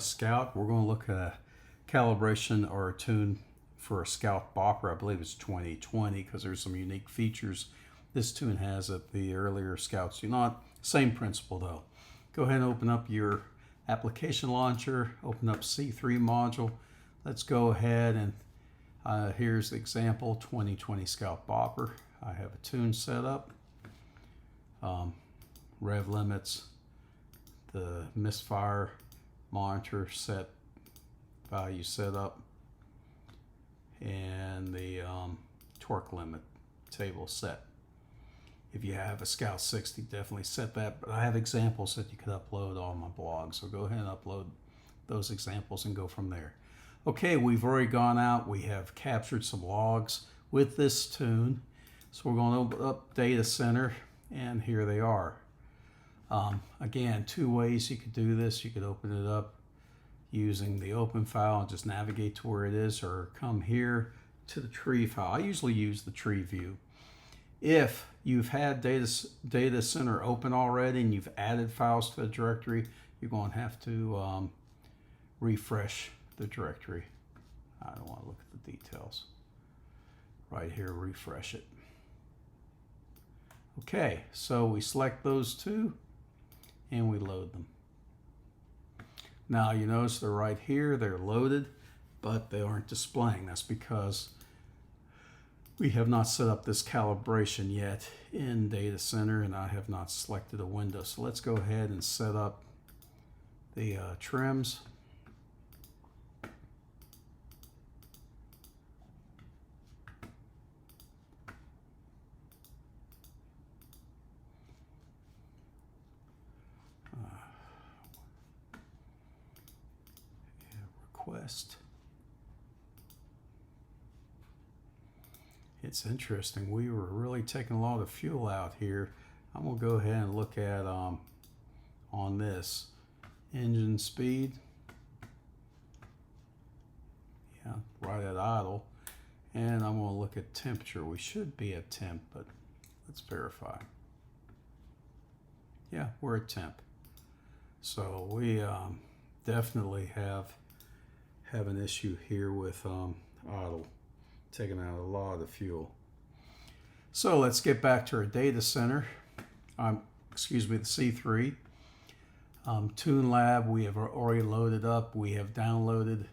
Scout. We're going to look at a calibration or a tune for a Scout bopper. I believe it's 2020 because there's some unique features this tune has that the earlier Scouts do not. Same principle though. Go ahead and open up your application launcher, open up C3 module. Let's go ahead and here's the example 2020 Scout bopper. I have a tune set up, rev limits, the misfire monitor set value set up, and the torque limit table set. If you have a Scout 60, definitely set that, but I have examples that you could upload on my blog, so go ahead and upload those examples and go from there. Okay, we've already gone out, we have captured some logs with this tune, so we're going to open up Data Center, and here they are. Again, two ways you could do this. You could open it up using the open file and just navigate to where it is, or come here to the tree file. I usually use the tree view. If you've had Data Center open already and you've added files to the directory, you're going to have to refresh the directory. I don't want to look at the details. Right here, refresh it. Okay, so we select those two and we load them. Now you notice they're right here, they're loaded, but they aren't displaying. That's because we have not set up this calibration yet in Data Center, and I have not selected a window. So let's go ahead and set up the trims. Request. It's interesting. We were really taking a lot of fuel out here. I'm going to go ahead and look at on this engine speed. Yeah, right at idle. And I'm going to look at temperature. We should be at temp, but let's verify. Yeah, we're at temp. So we definitely have an issue here with idle, taking out a lot of the fuel. So let's get back to our Data Center. Excuse me, the C3. Tune Lab, we have already loaded up. We have downloaded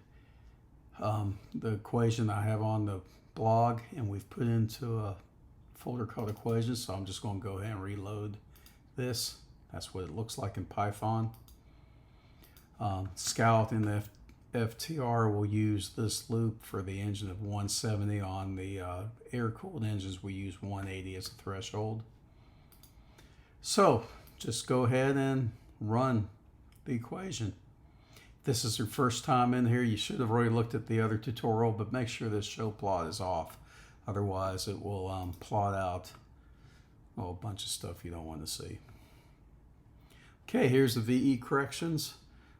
the equation I have on the blog, and we've put into a folder called equations. So I'm just going to go ahead and reload this. That's what it looks like in Python. Scout in the FTR will use this loop for the engine of 170. On the air-cooled engines, we use 180 as a threshold. So just go ahead and run the equation. If this is your first time in here, you should have already looked at the other tutorial, but make sure this show plot is off. Otherwise, it will plot out a bunch of stuff you don't want to see. Okay, here's the VE corrections.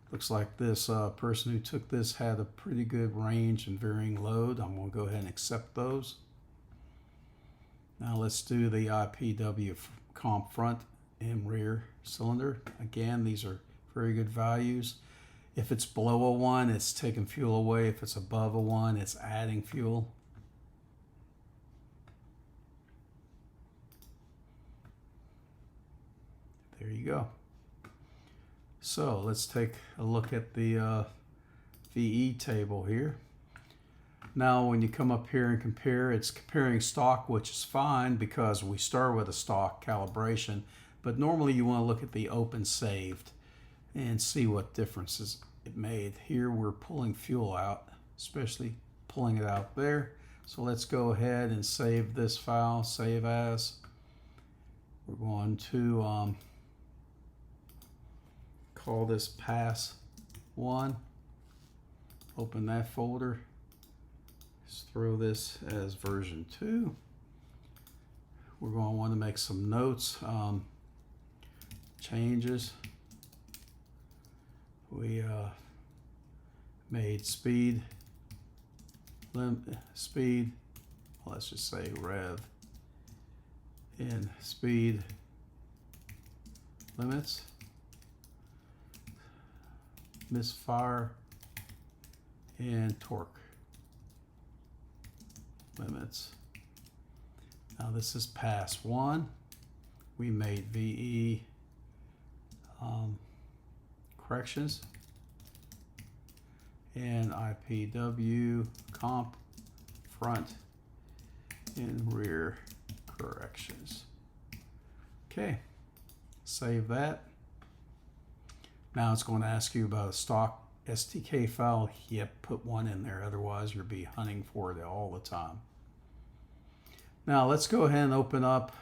Looks like this person who took this had a pretty good range and varying load. I'm going to go ahead and accept those. Now let's do the IPW comp front and rear cylinder. Again, these are very good values. If it's below a 1, it's taking fuel away. If it's above a 1, it's adding fuel. There you go. So let's take a look at the VE table here. Now when you come up here and compare, it's comparing stock, which is fine because we start with a stock calibration, but normally you want to look at the open saved and see what differences it made. Here we're pulling fuel out, especially pulling it out there. So let's go ahead and save this file, save as. We're going to call this pass 1, open that folder, just throw this as version 2. We're going to want to make some notes, changes. We made speed, let's just say rev in speed limits. misfire, and torque limits. Now this is pass 1. We made VE corrections and IPW comp front and rear corrections. Okay, save that. Now it's going to ask you about a stock STK file. Yep, put one in there, otherwise you'll be hunting for it all the time. Now let's go ahead and open up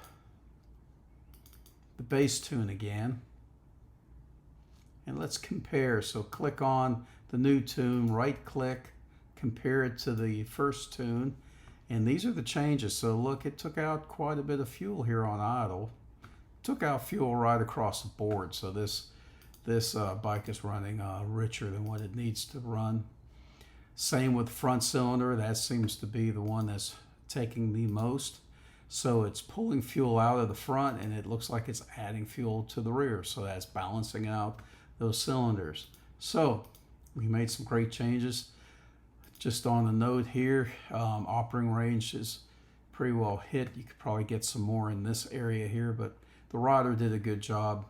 the bass tune again. And let's compare. So click on the new tune, right click, compare it to the first tune. And these are the changes. So look, it took out quite a bit of fuel here on idle. Took out fuel right across the board. So this bike is running richer than what it needs to run. Same with front cylinder. That seems to be the one that's taking the most. So it's pulling fuel out of the front and it looks like it's adding fuel to the rear. So that's balancing out those cylinders. So we made some great changes. Just on the note here, operating range is pretty well hit. You could probably get some more in this area here, but the rider did a good job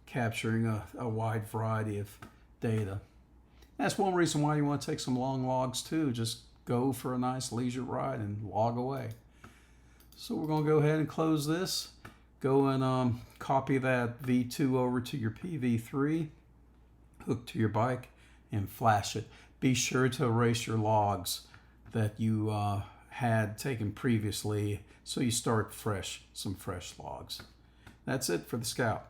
capturing a wide variety of data. That's one reason why you want to take some long logs too. Just go for a nice leisure ride and log away. So we're going to go ahead and close this. Go and copy that V2 over to your PV3, hook to your bike, and flash it. Be sure to erase your logs that you had taken previously so you start fresh, some fresh logs. That's it for the Scout.